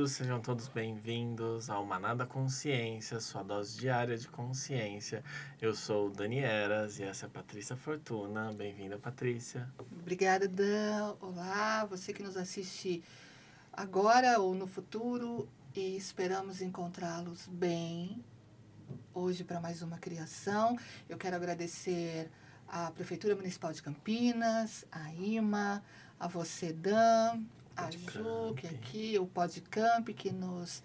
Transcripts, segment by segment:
todos, sejam todos bem-vindos ao Maná da Consciência, sua dose diária de consciência. Eu sou o Dani Eras e essa é a Patrícia Fortuna. Bem-vinda, Patrícia. Obrigada, Dan. Olá, você que nos assiste agora ou no futuro, e esperamos encontrá-los bem hoje para mais uma criação. Eu quero agradecer à Prefeitura Municipal de Campinas, à IMA, a você, Dan, a Ju, que é aqui, o Podcamp, que nos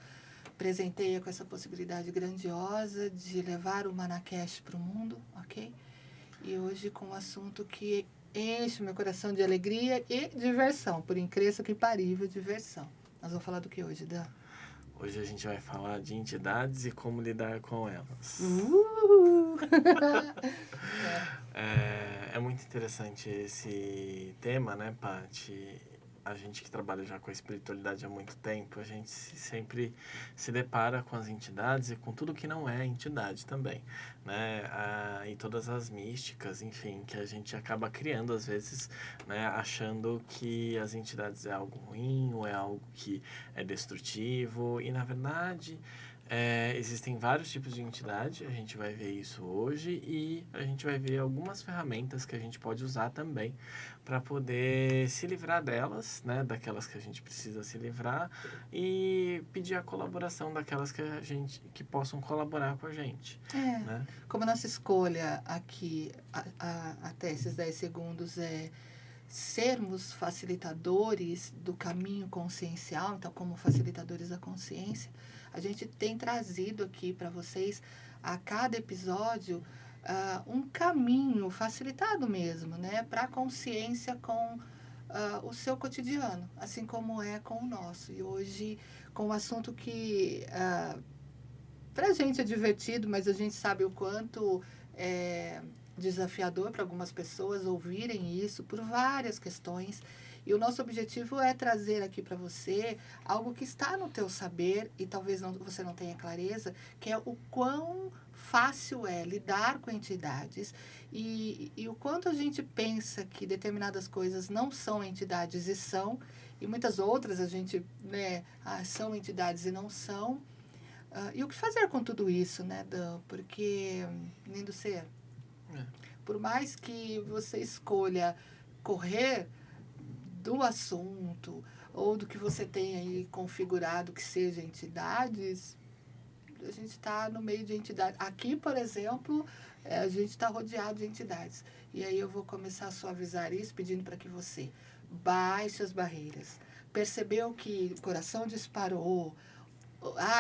presenteia com essa possibilidade grandiosa de levar o Manacast para o mundo, ok? E hoje com um assunto que enche meu coração de alegria e diversão, por incrível que parível, diversão. Nós vamos falar do que hoje, Dan? Hoje a gente vai falar de entidades e como lidar com elas. É muito interessante esse tema, né, Paty? A gente que trabalha já com a espiritualidade há muito tempo, a gente sempre se depara com as entidades e com tudo que não é entidade também, né? E todas as místicas, enfim, que a gente acaba criando às vezes, né? Achando que as entidades é algo ruim ou é algo que é destrutivo e, na verdade, existem vários tipos de entidade, a gente vai ver isso hoje e a gente vai ver algumas ferramentas que a gente pode usar também para poder se livrar delas, né, daquelas que a gente precisa se livrar e pedir a colaboração daquelas que possam colaborar com a gente. Né? Como a nossa escolha aqui até esses 10 segundos é sermos facilitadores do caminho consciencial, então como facilitadores da consciência, a gente tem trazido aqui para vocês a cada episódio um caminho facilitado mesmo, né, para a consciência com o seu cotidiano, assim como é com o nosso. E hoje com um assunto que para a gente é divertido, mas a gente sabe o quanto é desafiador para algumas pessoas ouvirem isso por várias questões. E o nosso objetivo é trazer aqui para você algo que está no teu saber e talvez você não tenha clareza, que é o quão fácil é lidar com entidades e o quanto a gente pensa que determinadas coisas não são entidades e são, e muitas outras a gente, né, são entidades e não são. E o que fazer com tudo isso, né, Dan? Porque, lindo ser, por mais que você escolha correr do assunto ou do que você tem aí configurado que seja entidades, a gente está no meio de entidades. Aqui, por exemplo, a gente está rodeado de entidades. E aí eu vou começar a suavizar isso, pedindo para que você baixe as barreiras. Percebeu que o coração disparou,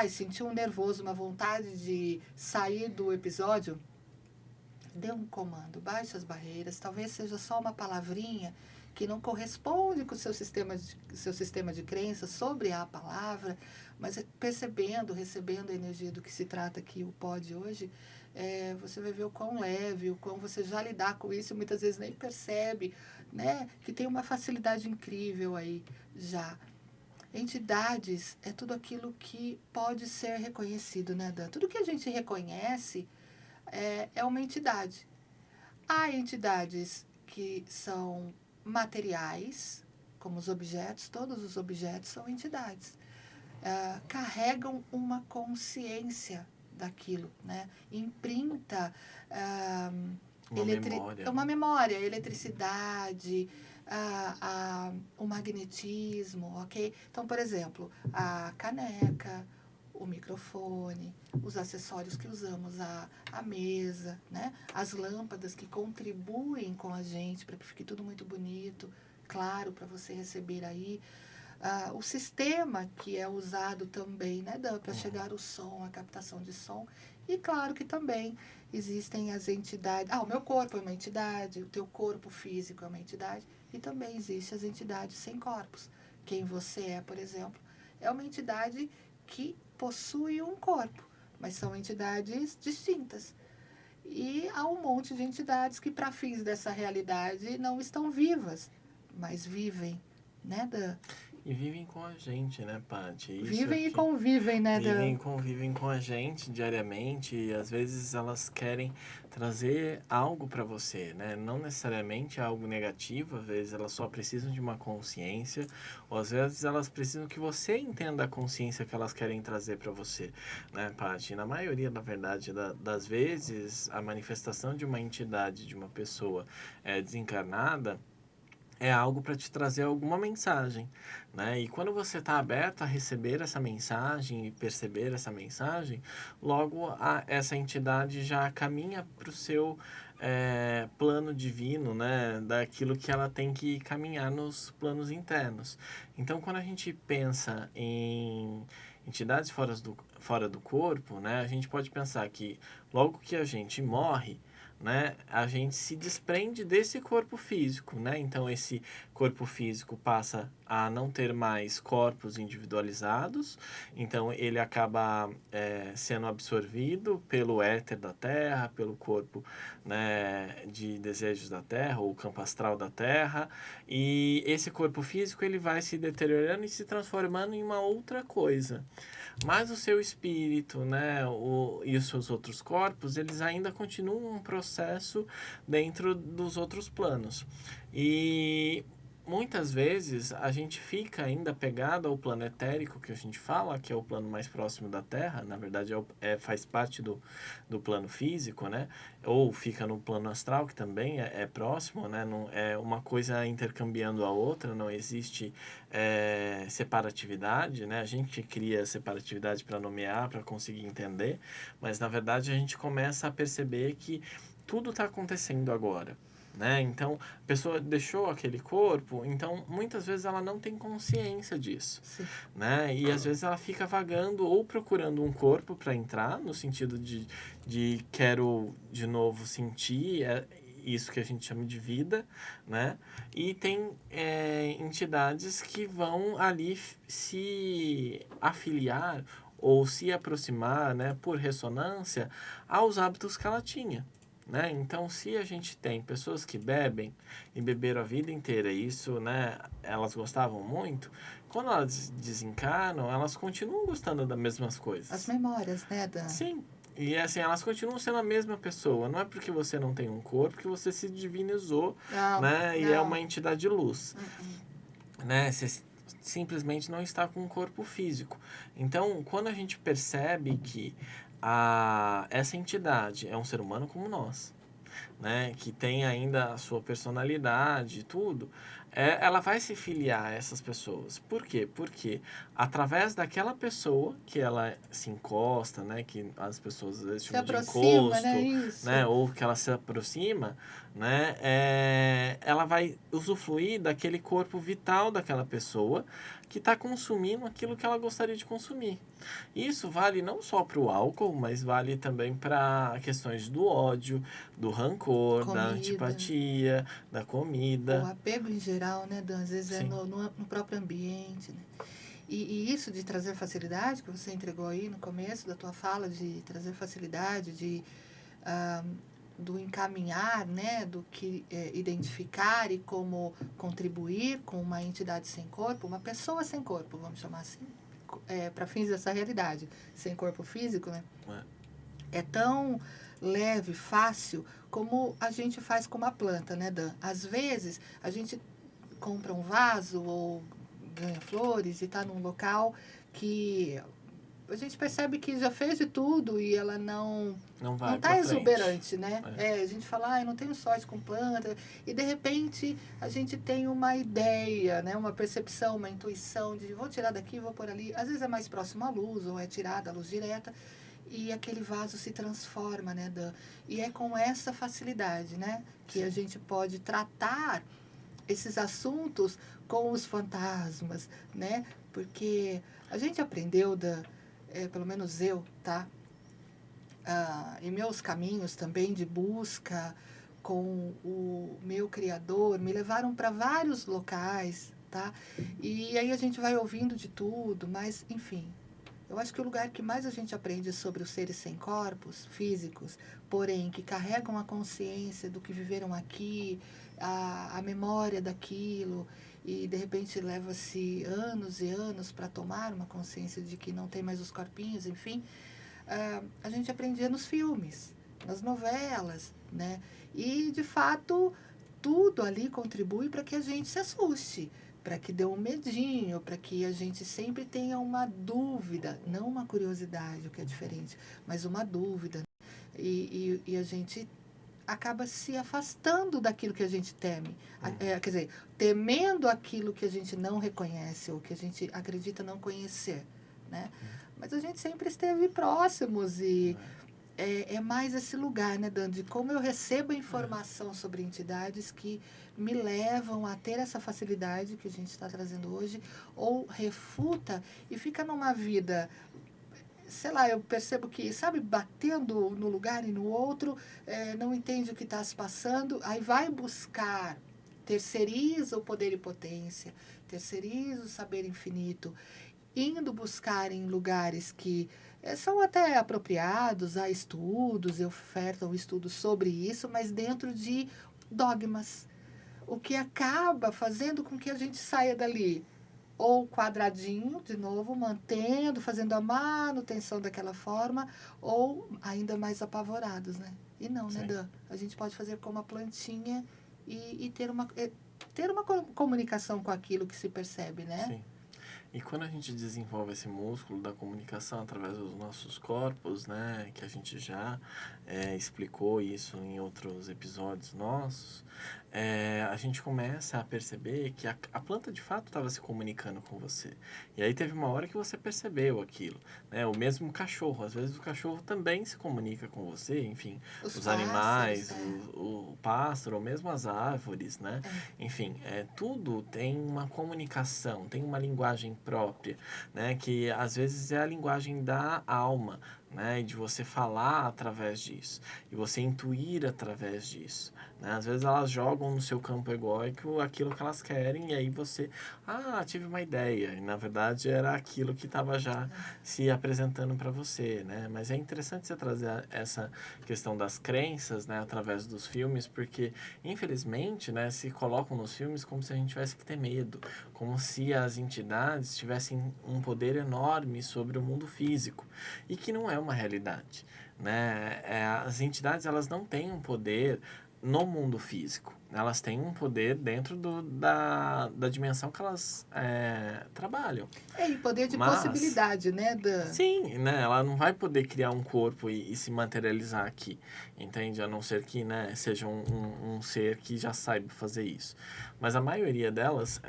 sentiu um nervoso, uma vontade de sair do episódio, dê um comando, baixe as barreiras, talvez seja só uma palavrinha que não corresponde com o seu sistema de crença sobre a palavra, mas percebendo, recebendo a energia do que se trata aqui o pod hoje, você vai ver o quão leve, o quão você já lidar com isso e muitas vezes nem percebe, né, que tem uma facilidade incrível aí já. Entidades é tudo aquilo que pode ser reconhecido, né, Dan? Tudo que a gente reconhece é uma entidade. Há entidades que são materiais, como os objetos, todos os objetos são entidades. Carregam uma consciência daquilo, né? Imprinta uma memória, eletricidade, o magnetismo, ok? Então, por exemplo, a caneca, o microfone, os acessórios que usamos, a mesa, né? As lâmpadas que contribuem com a gente para que fique tudo muito bonito, claro, para você receber aí. O sistema que é usado também, né, para chegar o som, a captação de som. E claro que também existem as entidades. O meu corpo é uma entidade, o teu corpo físico é uma entidade. E também existem as entidades sem corpos. Quem você é, por exemplo, é uma entidade que possui um corpo, mas são entidades distintas. E há um monte de entidades que, para fins dessa realidade, não estão vivas, mas vivem, né, Dan? E vivem com a gente, né, Paty? Isso Vivem e aqui. convivem, né, Vivem e convivem com a gente diariamente e às vezes elas querem trazer algo para você, né? Não necessariamente algo negativo, às vezes elas só precisam de uma consciência, ou às vezes elas precisam que você entenda a consciência que elas querem trazer para você, né, Paty? Na maioria, na verdade, das vezes, a manifestação de uma entidade, de uma pessoa desencarnada, é algo para te trazer alguma mensagem, né? E quando você está aberto a receber essa mensagem e perceber essa mensagem, logo essa entidade já caminha para o seu plano divino, né? Daquilo que ela tem que caminhar nos planos internos. Então, quando a gente pensa em entidades fora do corpo, né? A gente pode pensar que logo que a gente morre, né, a gente se desprende desse corpo físico, né? Então esse corpo físico passa a não ter mais corpos individualizados, então ele acaba sendo absorvido pelo éter da Terra, pelo corpo, né, de desejos da Terra, ou campo astral da Terra, e esse corpo físico ele vai se deteriorando e se transformando em uma outra coisa. Mas o seu espírito, né, e os seus outros corpos, eles ainda continuam um processo dentro dos outros planos. E muitas vezes a gente fica ainda pegado ao plano etérico que a gente fala, que é o plano mais próximo da Terra, na verdade faz parte do plano físico, né? Ou fica no plano astral, que também é próximo, né? Não, é uma coisa intercambiando a outra, não existe separatividade, né? A gente cria separatividade para nomear, para conseguir entender, mas na verdade a gente começa a perceber que tudo está acontecendo agora. Né? Então, a pessoa deixou aquele corpo, então muitas vezes ela não tem consciência disso, Sim. né? E às vezes ela fica vagando ou procurando um corpo para entrar, no sentido de quero de novo sentir isso que a gente chama de vida, né? E tem entidades que vão ali se afiliar ou se aproximar, né, por ressonância aos hábitos que ela tinha. Né? Então, se a gente tem pessoas que bebem e beberam a vida inteira, isso, né, elas gostavam muito, quando elas desencarnam, elas continuam gostando das mesmas coisas. As memórias, né, Dan? Sim. E assim, elas continuam sendo a mesma pessoa. Não é porque você não tem um corpo que você se divinizou, Não, né? E não. é uma entidade de luz. Né? Você simplesmente não está com um corpo físico. Então, quando a gente percebe que essa entidade é um ser humano como nós, né, que tem ainda a sua personalidade e tudo, ela vai se filiar a essas pessoas. Por quê? Porque através daquela pessoa que ela se encosta, né, que as pessoas às vezes chamam de aproxima, né? encosto, Isso. né, ou que ela se aproxima, né, ela vai usufruir daquele corpo vital daquela pessoa que está consumindo aquilo que ela gostaria de consumir. Isso vale não só para o álcool, mas vale também para questões do ódio, do rancor, da antipatia, da comida. O apego em geral, né, Dan? Às vezes Sim. no próprio ambiente, né? E isso de trazer facilidade, que você entregou aí no começo da tua fala, de trazer facilidade, do encaminhar, né, do que identificar e como contribuir com uma entidade sem corpo, uma pessoa sem corpo, vamos chamar assim, para fins dessa realidade, sem corpo físico, né? É tão leve, fácil, como a gente faz com uma planta, né, Dan? Às vezes, a gente compra um vaso ou ganha flores e está num local que a gente percebe que já fez de tudo e ela não está exuberante, né? A gente fala, eu não tenho sorte com planta. E, de repente, a gente tem uma ideia, né? Uma percepção, uma intuição de vou tirar daqui, vou pôr ali. Às vezes é mais próximo à luz ou é tirada a luz direta. E aquele vaso se transforma, né, Dan? E é com essa facilidade, né, que a gente pode tratar esses assuntos com os fantasmas, né? Porque a gente aprendeu, pelo menos eu, tá? Em meus caminhos também de busca com o meu Criador, me levaram para vários locais, tá? E aí a gente vai ouvindo de tudo, mas, enfim, eu acho que o lugar que mais a gente aprende sobre os seres sem corpos físicos, porém que carregam a consciência do que viveram aqui, a memória daquilo, e de repente leva-se anos e anos para tomar uma consciência de que não tem mais os corpinhos, enfim, a gente aprendia nos filmes, nas novelas, né? E, de fato, tudo ali contribui para que a gente se assuste, para que dê um medinho, para que a gente sempre tenha uma dúvida, não uma curiosidade, o que é diferente, mas uma dúvida. E a gente acaba se afastando daquilo que a gente teme. Quer dizer, temendo aquilo que a gente não reconhece ou que a gente acredita não conhecer, né? Mas a gente sempre esteve próximos e é mais esse lugar, né, Dan, de como eu recebo informação sobre entidades que me levam a ter essa facilidade que a gente está trazendo hoje, ou refuta e fica numa vida, sei lá, eu percebo que, sabe, batendo no lugar e no outro, não entende o que está se passando, aí vai buscar, terceiriza o poder e potência, terceiriza o saber infinito, indo buscar em lugares que são até apropriados, há estudos, ofertam estudos sobre isso, mas dentro de dogmas. O que acaba fazendo com que a gente saia dali ou quadradinho, de novo, mantendo, fazendo a manutenção daquela forma, ou ainda mais apavorados, né? E não, né, Dan? A gente pode fazer como a plantinha e ter uma comunicação com aquilo que se percebe, né? Sim. E quando a gente desenvolve esse músculo da comunicação através dos nossos corpos, né, que a gente já explicou isso em outros episódios nossos, a gente começa a perceber que a planta de fato estava se comunicando com você. E aí teve uma hora que você percebeu aquilo, né? O mesmo cachorro, às vezes o cachorro também se comunica com você, enfim, os animais, o pássaro, ou mesmo as árvores, né? Enfim, tudo tem uma comunicação, tem uma linguagem própria, né? Que às vezes é a linguagem da alma, né? E de você falar através disso, e você intuir através disso, né? Às vezes elas jogam no seu campo egóico aquilo que elas querem, e aí você, tive uma ideia, e na verdade era aquilo que estava já se apresentando para você, né? Mas é interessante você trazer essa questão das crenças, né? Através dos filmes, porque infelizmente, né? Se colocam nos filmes como se a gente tivesse que ter medo, como se as entidades tivessem um poder enorme sobre o mundo físico, e que não é uma realidade, né? As entidades, elas não têm um poder no mundo físico, elas têm um poder dentro da dimensão que elas trabalham. E poder de possibilidade, né? Sim, né? Ela não vai poder criar um corpo e se materializar aqui, entende? A não ser que, né, seja um ser que já saiba fazer isso. Mas a maioria delas,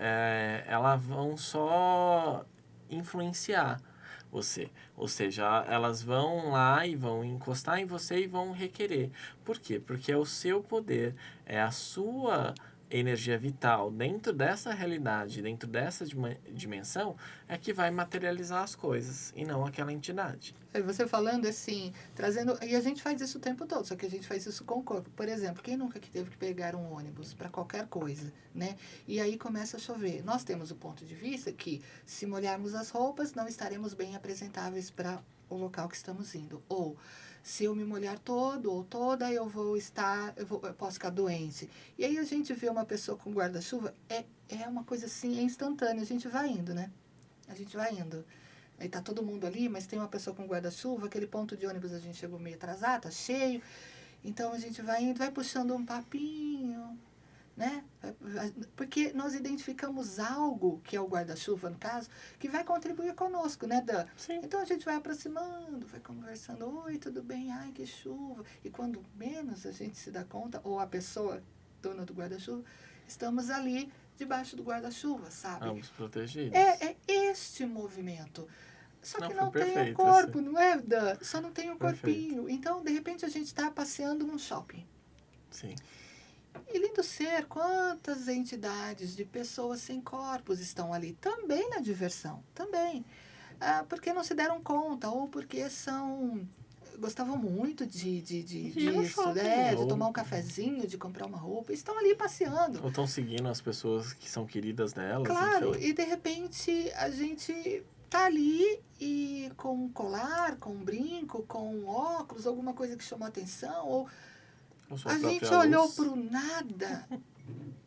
elas vão só influenciar você. Ou seja, elas vão lá e vão encostar em você e vão requerer. Por quê? Porque é o seu poder, é a sua energia vital dentro dessa realidade, dentro dessa dimensão, é que vai materializar as coisas e não aquela entidade. Você falando assim, trazendo. E a gente faz isso o tempo todo, só que a gente faz isso com o corpo. Por exemplo, quem nunca que teve que pegar um ônibus para qualquer coisa, né? E aí começa a chover. Nós temos o ponto de vista que, se molharmos as roupas, não estaremos bem apresentáveis para o local que estamos indo. Ou, se eu me molhar todo ou toda, eu posso ficar doente. E aí a gente vê uma pessoa com guarda-chuva, é uma coisa assim, é instantânea. A gente vai indo, né? A gente vai indo. Aí tá todo mundo ali, mas tem uma pessoa com guarda-chuva, aquele ponto de ônibus a gente chegou meio atrasado, tá cheio. Então a gente vai indo, vai puxando um papinho, né? Porque nós identificamos algo, que é o guarda-chuva no caso, que vai contribuir conosco, né, Dan? Sim. Então a gente vai aproximando, vai conversando, oi, tudo bem? Ai, que chuva. E quando menos a gente se dá conta, ou a pessoa dona do guarda-chuva, estamos ali debaixo do guarda-chuva, sabe? Ambos protegidos. É este movimento. Só que não tem o corpo, assim. não é, Dan? Só não tem o corpinho. Então, de repente, a gente está passeando num shopping. Sim. E lindo ser, quantas entidades de pessoas sem corpos estão ali? Também na diversão, também. Porque não se deram conta, ou porque gostavam muito disso, né? De tomar um cafezinho, de comprar uma roupa. Estão ali passeando. Ou estão seguindo as pessoas que são queridas delas. Claro, enfim. e de repente a gente tá ali e com um colar, com um brinco, com um óculos, alguma coisa que chamou a atenção, ou a gente olhou para o nada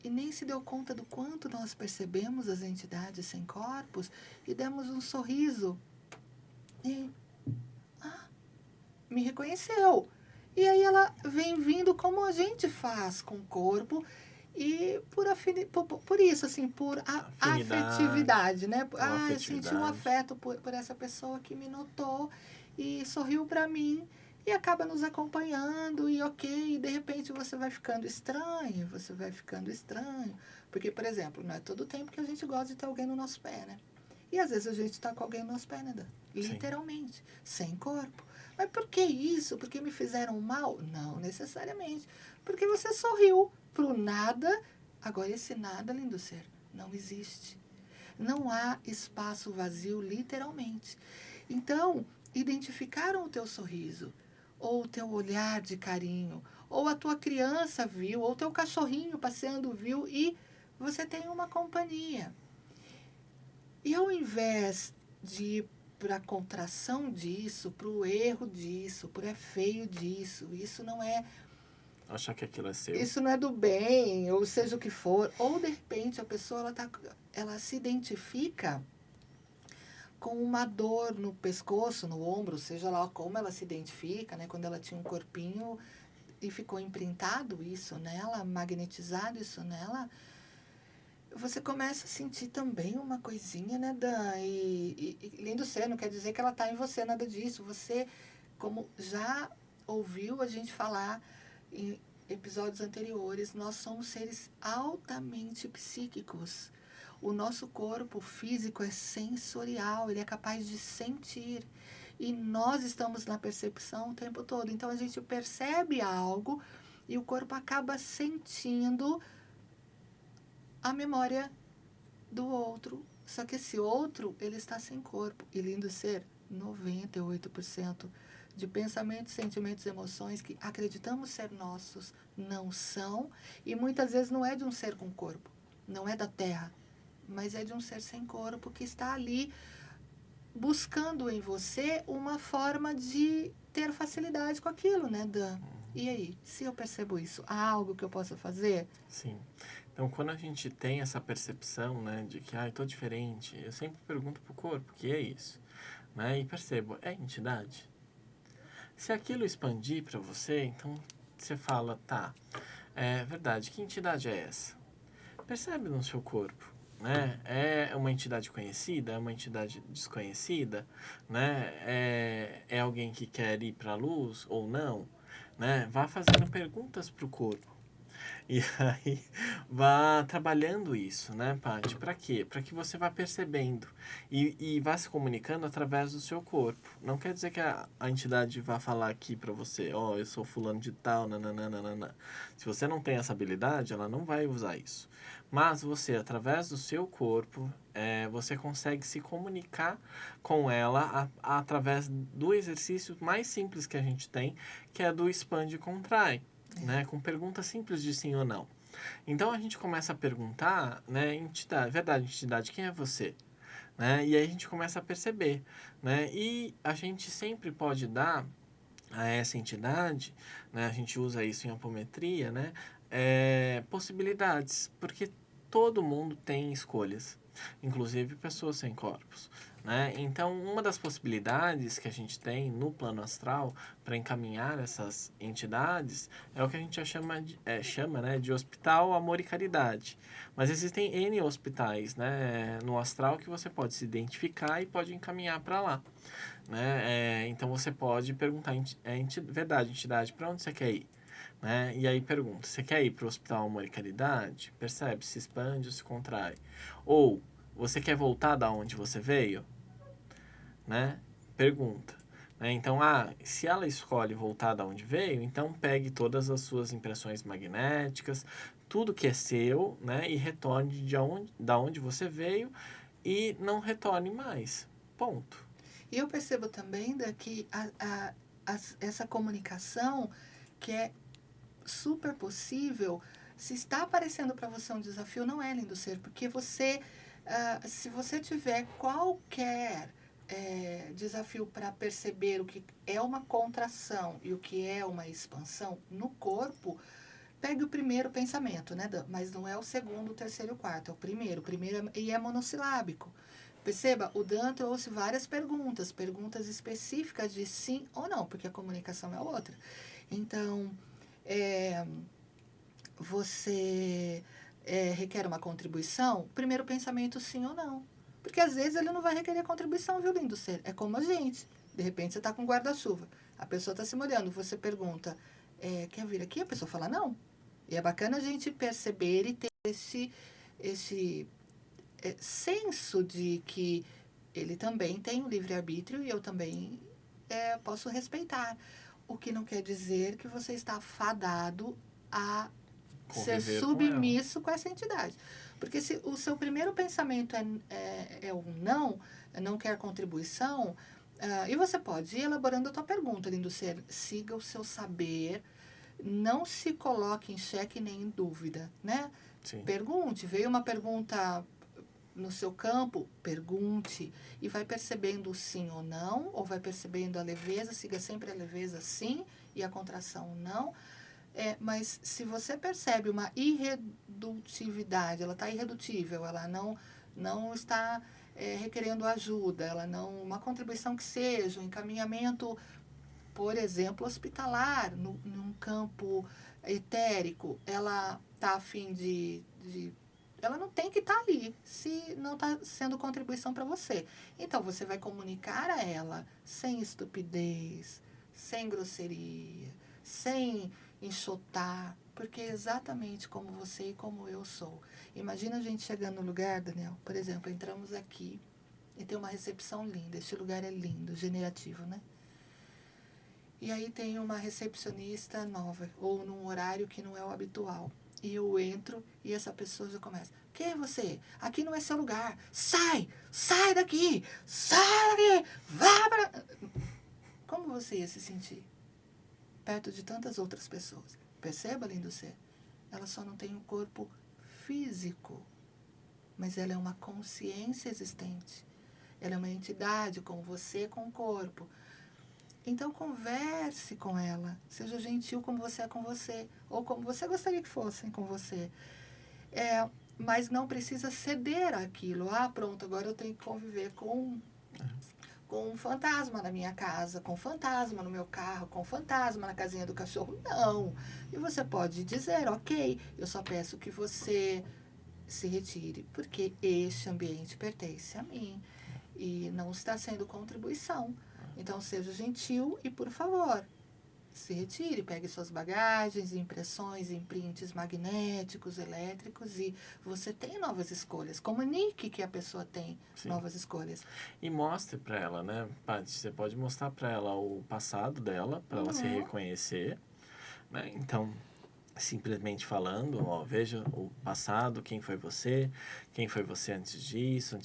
e nem se deu conta do quanto nós percebemos as entidades sem corpos e demos um sorriso. E me reconheceu. E aí ela vem vindo como a gente faz com o corpo e por isso, assim, por afetividade, né? Eu senti um afeto por essa pessoa que me notou e sorriu para mim e acaba nos acompanhando e ok, de repente você vai ficando estranho, porque, por exemplo, não é todo tempo que a gente gosta de ter alguém no nosso pé, né? E às vezes a gente está com alguém no nosso pé, né, Dan? Literalmente, sim, sem corpo. Mas por que isso? Porque me fizeram mal? Não necessariamente. Porque você sorriu pro nada. Agora, esse nada, lindo ser, não existe. Não há espaço vazio, literalmente. Então, identificaram o teu sorriso, ou o teu olhar de carinho, ou a tua criança viu, ou o teu cachorrinho passeando viu, e você tem uma companhia. E ao invés de ir para a contração disso, para o erro disso, para o é feio disso, isso não é... Achar que aquilo é seu. Isso não é do bem, ou seja o que for. Ou, de repente, a pessoa ela se identifica com uma dor no pescoço, no ombro, seja lá como ela se identifica, né? Quando ela tinha um corpinho e ficou imprintado isso nela, magnetizado isso nela, você começa a sentir também uma coisinha, né, Dan? E lindo ser, não quer dizer que ela está em você, nada disso. Você, como já ouviu a gente falar em episódios anteriores, nós somos seres altamente psíquicos. O nosso corpo físico é sensorial, ele é capaz de sentir. E nós estamos na percepção o tempo todo. Então, a gente percebe algo e o corpo acaba sentindo a memória do outro. Só que esse outro, ele está sem corpo. E lindo ser, 98% de pensamentos, sentimentos, emoções que acreditamos ser nossos não são. E muitas vezes não é de um ser com corpo. Não é da Terra. Mas é de um ser sem corpo que está ali buscando em você uma forma de ter facilidade com aquilo, né, Dan? E aí, se eu percebo isso, há algo que eu possa fazer? Sim. Então, quando a gente tem essa percepção, né, de que, eu tô diferente, eu sempre pergunto pro corpo, que é isso? Né? E percebo, é entidade? Se aquilo expandir para você, então você fala, tá, é verdade, que entidade é essa? Percebe no seu corpo, né? É uma entidade conhecida? É uma entidade desconhecida? Né? É alguém que quer ir para a luz ou não? Né? Vá fazendo perguntas pro corpo. E aí, vá trabalhando isso, né, Paty? Para quê? Para que você vá percebendo e vá se comunicando através do seu corpo. Não quer dizer que a entidade vá falar aqui para você, eu sou fulano de tal, nananana. Se você não tem essa habilidade, ela não vai usar isso. Mas você, através do seu corpo, você consegue se comunicar com ela através do exercício mais simples que a gente tem, que é do expande e contrai. Né, com perguntas simples de sim ou não. Então a gente começa a perguntar, né, entidade, quem é você? Né? E aí a gente começa a perceber, né? E a gente sempre pode dar a essa entidade, né, a gente usa isso em apometria, né, possibilidades, porque todo mundo tem escolhas, inclusive pessoas sem corpos. Né? Então, uma das possibilidades que a gente tem no plano astral para encaminhar essas entidades é o que a gente chama né, de hospital amor e caridade. Mas existem N hospitais, né, no astral que você pode se identificar e pode encaminhar para lá. Né? Então, você pode perguntar, verdade, entidade, para onde você quer ir? Né? E aí pergunta, você quer ir para o hospital amor e caridade? Percebe, se expande ou se contrai? Ou, você quer voltar da onde você veio? Né? Pergunta. Né? Então, se ela escolhe voltar da onde veio, então pegue todas as suas impressões magnéticas, tudo que é seu, né? E retorne da onde você veio e não retorne mais. Ponto. E eu percebo também que essa comunicação que é super possível, se está aparecendo para você um desafio, não é, lindo ser, porque você, se você tiver qualquer desafio para perceber o que é uma contração e o que é uma expansão no corpo, pegue o primeiro pensamento, né, Dan? Mas não é o segundo, o terceiro e o quarto, é o primeiro. O primeiro e é monossilábico. Perceba, o Dan trouxe várias perguntas específicas de sim ou não, porque a comunicação é outra. Então, você requer uma contribuição, primeiro pensamento sim ou não. Porque às vezes ele não vai requerer contribuição, viu, lindo ser? É como a gente. De repente você está com guarda-chuva, a pessoa está se molhando, você pergunta, quer vir aqui? A pessoa fala não. E é bacana a gente perceber e ter esse senso de que ele também tem o livre-arbítrio e eu também posso respeitar. O que não quer dizer que você está fadado a ser submisso com essa entidade. Porque se o seu primeiro pensamento é um não quer contribuição, e você pode ir elaborando a tua pergunta, lindo ser, siga o seu saber, não se coloque em xeque nem em dúvida, né? Sim. Pergunte, veio uma pergunta no seu campo, pergunte e vai percebendo o sim ou não, ou vai percebendo a leveza, siga sempre a leveza sim e a contração não. Mas se você percebe uma irredutividade, ela está irredutível, ela não está requerendo ajuda, ela não, uma contribuição que seja, um encaminhamento, por exemplo, hospitalar, num campo etérico, ela está a fim de ela não tem que estar ali, se não está sendo contribuição para você. Então, você vai comunicar a ela sem estupidez, sem grosseria, sem enxotar, porque é exatamente como você e como eu sou. Imagina a gente chegando no lugar, Daniel, por exemplo, entramos aqui e tem uma recepção linda, este lugar é lindo, generativo, né? E aí tem uma recepcionista nova, ou num horário que não é o habitual. E eu entro e essa pessoa já começa. Quem é você? Aqui não é seu lugar. Sai! Sai daqui! Sai daqui! Vá para... Como você ia se sentir? Perto de tantas outras pessoas. Perceba, lindo ser? Ela só não tem um corpo físico. Mas ela é uma consciência existente. Ela é uma entidade como você com o corpo. Então, converse com ela. Seja gentil como você é com você. Ou como você gostaria que fossem com você. Mas não precisa ceder àquilo. Pronto, agora eu tenho que conviver com um fantasma na minha casa, com um fantasma no meu carro, com um fantasma na casinha do cachorro. Não. E você pode dizer, ok, eu só peço que você se retire, porque este ambiente pertence a mim. E não está sendo contribuição. Então, seja gentil e, por favor, se retire, pegue suas bagagens, impressões, imprints magnéticos, elétricos e você tem novas escolhas. Comunique que a pessoa tem novas escolhas. E mostre para ela, né, Paty? Você pode mostrar para ela o passado dela, para ela se reconhecer, né? Então, simplesmente falando, veja o passado, quem foi você antes disso,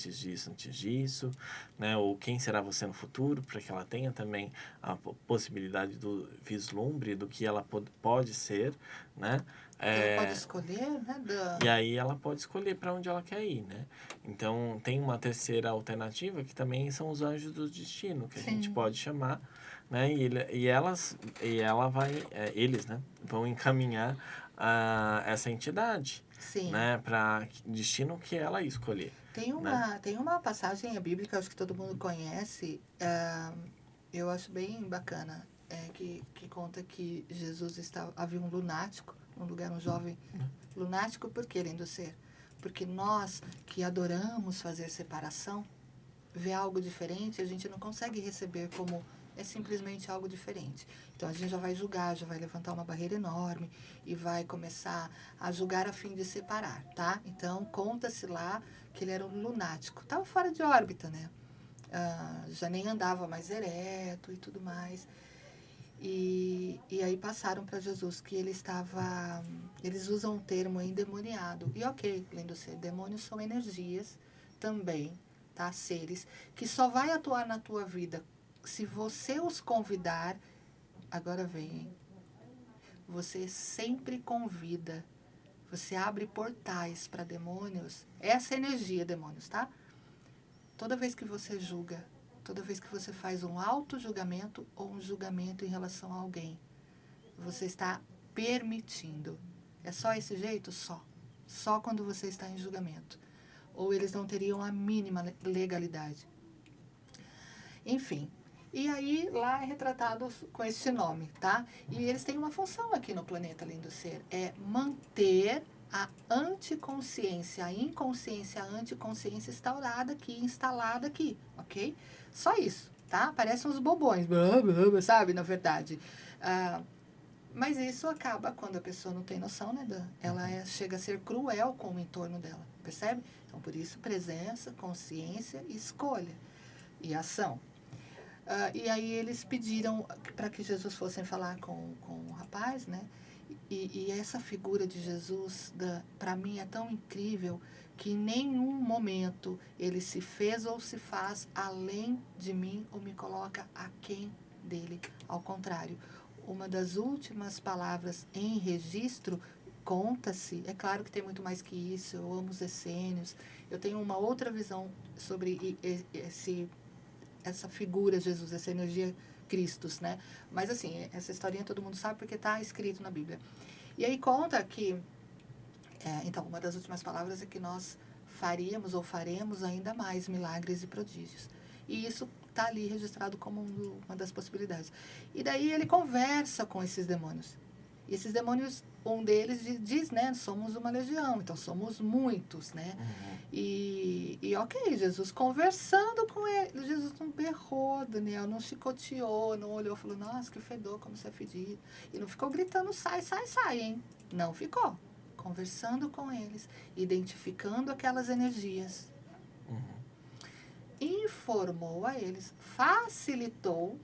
né? Ou quem será você no futuro, para que ela tenha também a possibilidade do vislumbre do que ela pode ser, né? Ela pode escolher, né? E aí ela pode escolher para onde ela quer ir, né? Então, tem uma terceira alternativa que também são os anjos do destino, que a gente pode chamar, né? Eles, né, vão encaminhar essa entidade, né, para destino que ela escolher. Tem uma passagem bíblica, acho que todo mundo conhece, eu acho bem bacana, que conta que havia um lunático, um jovem lunático, por que, lindo ser? Porque nós que adoramos fazer separação, ver algo diferente, a gente não consegue receber como é simplesmente algo diferente. Então, a gente já vai julgar, já vai levantar uma barreira enorme e vai começar a julgar a fim de separar, tá? Então, conta-se lá que ele era um lunático. Estava fora de órbita, né? Já nem andava mais ereto e tudo mais. E aí passaram para Jesus que ele estava... Eles usam o termo endemoniado. E ok, lindo ser, demônios são energias também, tá? Seres que só vai atuar na tua vida se você os convidar. Agora vem, você sempre convida, você abre portais para demônios. Essa energia, demônios, tá? Toda vez que você julga, toda vez que você faz um auto-julgamento ou um julgamento em relação a alguém, você está permitindo É só esse jeito? Só. Só quando você está em julgamento. Ou eles não teriam a mínima legalidade. Enfim. E aí, lá é retratado com esse nome, tá? E eles têm uma função aqui no planeta Lindo Ser. É manter a anticonsciência, a inconsciência, a anticonsciência instalada aqui, ok? Só isso, tá? Parecem uns bobões, sabe? Na verdade. Mas isso acaba quando a pessoa não tem noção, né? Ela chega a ser cruel com o entorno dela, percebe? Então, por isso, presença, consciência, escolha e ação. E aí eles pediram para que Jesus fosse falar com o rapaz, né? E essa figura de Jesus, para mim, é tão incrível que em nenhum momento ele se fez ou se faz além de mim ou me coloca aquém dele. Ao contrário, uma das últimas palavras em registro conta-se, é claro que tem muito mais que isso, eu amo os essênios, eu tenho uma outra visão sobre essa figura Jesus, essa energia Cristos, né? Mas assim, essa historinha todo mundo sabe porque está escrito na Bíblia. E aí conta que, então, uma das últimas palavras é que nós faríamos ou faremos ainda mais milagres e prodígios. E isso está ali registrado como uma das possibilidades. E daí ele conversa com esses demônios. E esses demônios, um deles diz, né, somos uma legião, então somos muitos, né? E ok, Jesus conversando com ele, Jesus não berrou, Daniel, não chicoteou, não olhou, falou, nossa, que fedor, como você é fedido. E não ficou gritando, sai, sai, sai, hein? Não ficou. Conversando com eles, identificando aquelas energias. Informou a eles, facilitou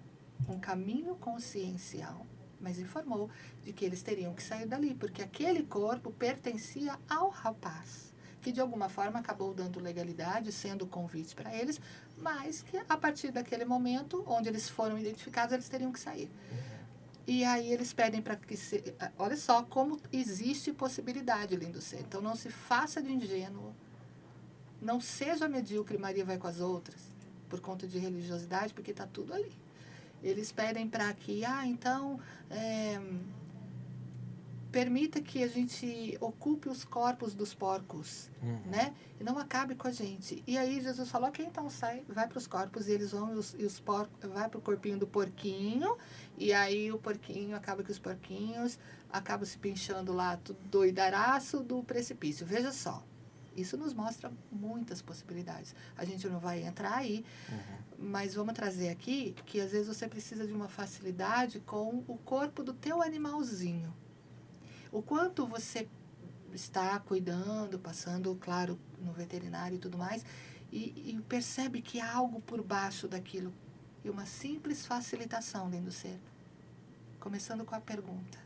um caminho consciencial, mas informou de que eles teriam que sair dali, porque aquele corpo pertencia ao rapaz, que de alguma forma acabou dando legalidade, sendo convite para eles, mas que a partir daquele momento, onde eles foram identificados, eles teriam que sair. E aí eles pedem para que olha só como existe possibilidade, lindo ser. Então não se faça de ingênuo, não seja medíocre, Maria vai com as outras, por conta de religiosidade, porque está tudo ali. Eles pedem para que, então, permita que a gente ocupe os corpos dos porcos, né? E não acabe com a gente. E aí Jesus falou, ok, então sai, vai para os corpos, e eles vão, e os porcos, vai para o corpinho do porquinho, e aí o porquinho acaba que os porquinhos acabam se pinchando lá, tudo doidaraço do precipício. Veja só, isso nos mostra muitas possibilidades. A gente não vai entrar aí, mas vamos trazer aqui que às vezes você precisa de uma facilidade com o corpo do teu animalzinho. O quanto você está cuidando, passando, claro, no veterinário e tudo mais, e percebe que há algo por baixo daquilo. E uma simples facilitação dentro do ser. Começando com a pergunta.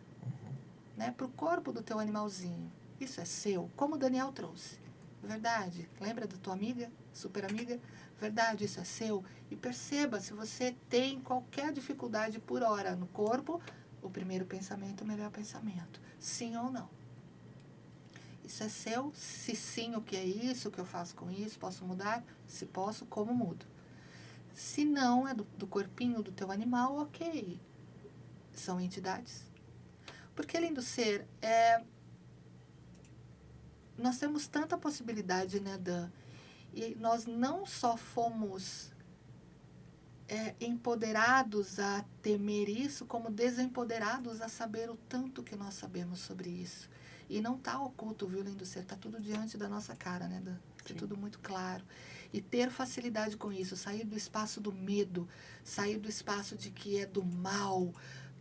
Né? Para o corpo do teu animalzinho. Isso é seu? Como o Daniel trouxe. Verdade. Lembra da tua amiga? Super amiga? Verdade, isso é seu? E perceba se você tem qualquer dificuldade por hora no corpo, o primeiro pensamento, o melhor pensamento. Sim ou não? Isso é seu? Se sim, o que é isso? O que eu faço com isso? Posso mudar? Se posso, como mudo? Se não, é do corpinho do teu animal, ok. São entidades. Porque, lindo ser, nós temos tanta possibilidade, né, Dan? E nós não só fomos empoderados a temer isso, como desempoderados a saber o tanto que nós sabemos sobre isso. E não está oculto, viu, lindo ser? Está tudo diante da nossa cara, né, Dan? É tudo muito claro. E ter facilidade com isso, sair do espaço do medo, sair do espaço de que é do mal,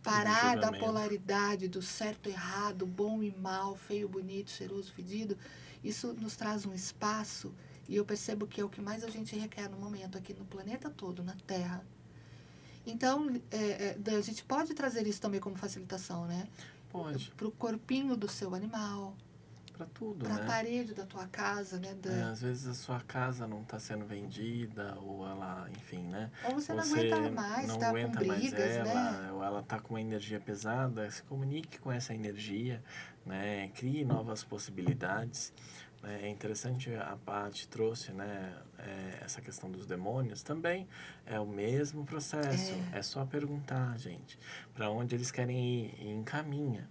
parar da polaridade do certo e errado, bom e mal, feio, bonito, cheiroso, fedido, isso nos traz um espaço, e eu percebo que é o que mais a gente requer no momento, aqui no planeta todo, na Terra. Então, a gente pode trazer isso também como facilitação, né? Pode. Para o corpinho do seu animal. Para tudo, né? Para a parede da tua casa, né? Às vezes a sua casa não está sendo vendida, ou ela, enfim, né? Ou você não aguenta mais, não tá aguenta com brigas, mais ela, né? ou ela está com uma energia pesada, se comunique com essa energia, né? Crie novas possibilidades. É interessante, a Paty trouxe, né, essa questão dos demônios, também é o mesmo processo, é só perguntar, gente, para onde eles querem ir e encaminha.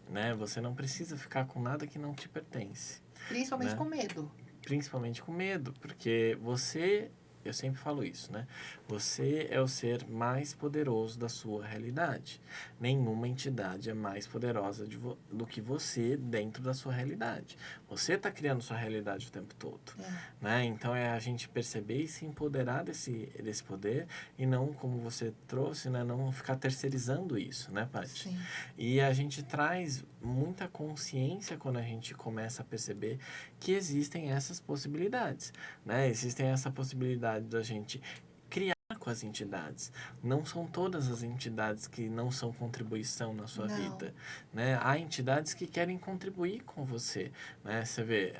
né? Você não precisa ficar com nada que não te pertence, Principalmente né? com medo. Principalmente com medo, porque você, eu sempre falo isso, né? Você é o ser mais poderoso da sua realidade. Nenhuma entidade é mais poderosa do que você dentro da sua realidade. Você está criando sua realidade o tempo todo, né? Então é a gente perceber e se empoderar desse poder e não, como você trouxe, né? Não ficar terceirizando isso, né, Paty? Sim. E a gente traz muita consciência quando a gente começa a perceber que existem essas possibilidades, né? Existem essa possibilidade da gente criar com as entidades. Não são todas as entidades que não são contribuição na sua Não. vida, né? Há entidades que querem contribuir com você, né? Você vê,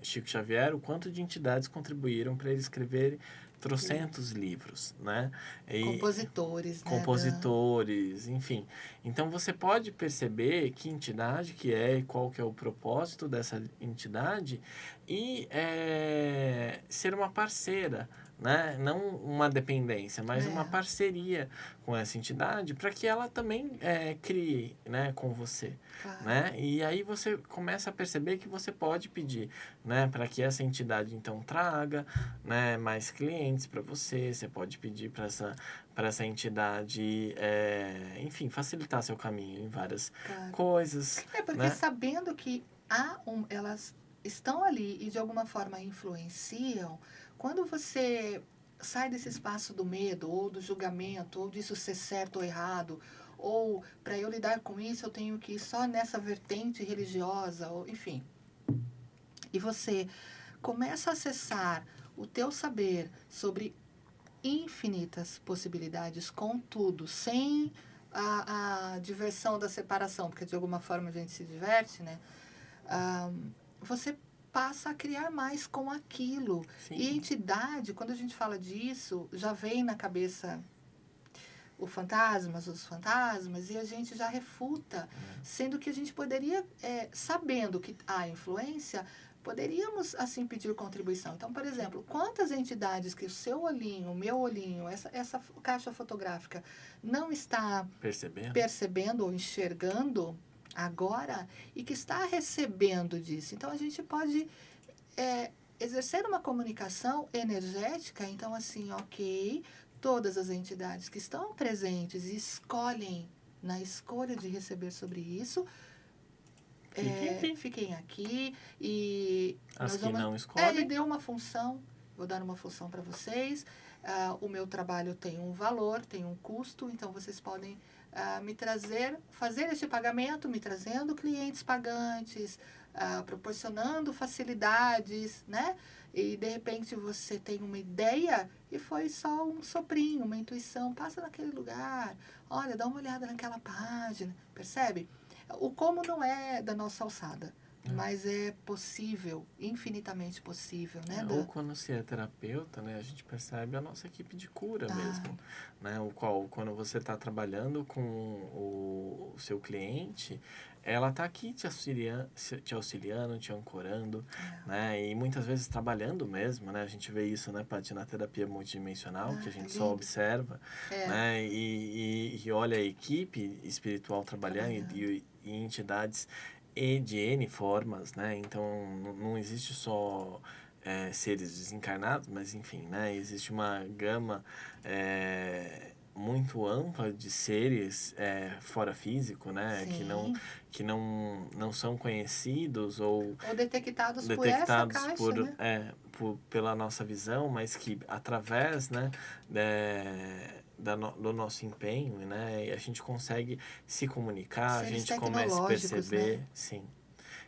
Chico Xavier, o quanto de entidades contribuíram para ele escrever trocentos livros, né? Compositores, né? Compositores, enfim. Então, você pode perceber que entidade que é e qual que é o propósito dessa entidade e ser uma parceira, né? Não uma dependência, mas uma parceria com essa entidade para que ela também crie, né, com você, né? E aí você começa a perceber que você pode pedir, né, para que essa entidade então traga, né, mais clientes para você. Você pode pedir para essa entidade, enfim, facilitar seu caminho em várias coisas. Porque né? sabendo que elas estão ali e de alguma forma influenciam, quando você sai desse espaço do medo ou do julgamento, ou disso ser certo ou errado, ou para eu lidar com isso eu tenho que ir só nessa vertente religiosa, ou enfim. E você começa a acessar o teu saber sobre infinitas possibilidades, contudo, sem a diversão da separação, porque de alguma forma a gente se diverte, né? Você passa a criar mais com aquilo. Sim. E entidade, quando a gente fala disso, já vem na cabeça os fantasmas, e a gente já refuta, sendo que a gente poderia, sabendo que há influência, poderíamos, assim, pedir contribuição. Então, por exemplo, quantas entidades que o seu olhinho, o meu olhinho, essa caixa fotográfica não está percebendo ou enxergando agora e que está recebendo disso. Então, a gente pode exercer uma comunicação energética. Então, assim, ok, todas as entidades que estão presentes e escolhem, na escolha de receber sobre isso, fiquem aqui. E as que não escolhem. E deu uma função, vou dar uma função para vocês. O meu trabalho tem um valor, tem um custo, então vocês podem me fazer este pagamento, me trazendo clientes pagantes, proporcionando facilidades, né? E de repente você tem uma ideia e foi só um soprinho, uma intuição, passa naquele lugar, olha, dá uma olhada naquela página, percebe? O como não é da nossa alçada, mas é possível, infinitamente possível, né? Ou quando você é terapeuta, né, a gente percebe a nossa equipe de cura mesmo, né? Quando você está trabalhando com o seu cliente, ela está aqui te auxiliando, te ancorando, né? E muitas vezes trabalhando mesmo, né? A gente vê isso, né, Paty, na terapia multidimensional, que a gente só observa, né? E olha a equipe espiritual trabalhando. E entidades de N formas, né? Então, não existe só seres desencarnados, mas enfim, né? Existe uma gama muito ampla de seres fora físico, né? Sim. Que não são conhecidos ou detectados por essa caixa, né? pela nossa visão, mas que através, né, do nosso empenho, né, a gente consegue se comunicar, Seres a gente começa a perceber, né? sim.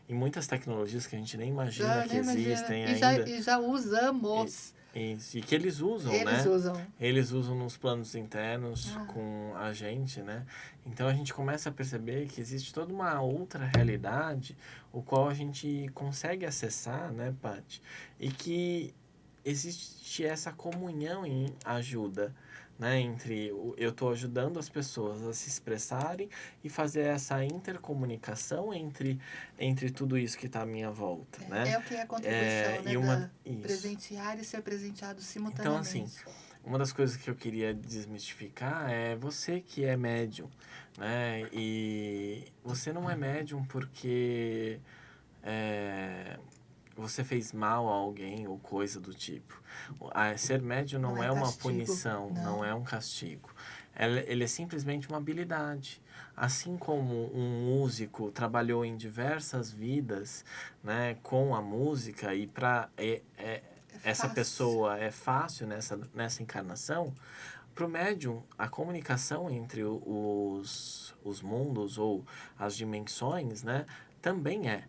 E muitas tecnologias que a gente nem imagina que existem ainda. E já usamos. E que eles usam, Eles né? usam. Eles usam nos planos internos com a gente, né? Então a gente começa a perceber que existe toda uma outra realidade, o qual a gente consegue acessar, né, Paty? E que existe essa comunhão em ajuda, né? Entre eu estou ajudando as pessoas a se expressarem e fazer essa intercomunicação entre tudo isso que está à minha volta, né? É o que é a contribuição, né? Presentear e ser presenteado simultaneamente. Então, assim, uma das coisas que eu queria desmistificar é você que é médium, né? E você não é médium porque você fez mal a alguém ou coisa do tipo. Ser médium Não não é é uma castigo, punição, não não. é um castigo. Ele é simplesmente uma habilidade. Assim como um músico trabalhou em diversas vidas, né, com a música e É essa fácil. pessoa é fácil nessa encarnação, para o médium, a comunicação entre os mundos ou as dimensões, né, também é.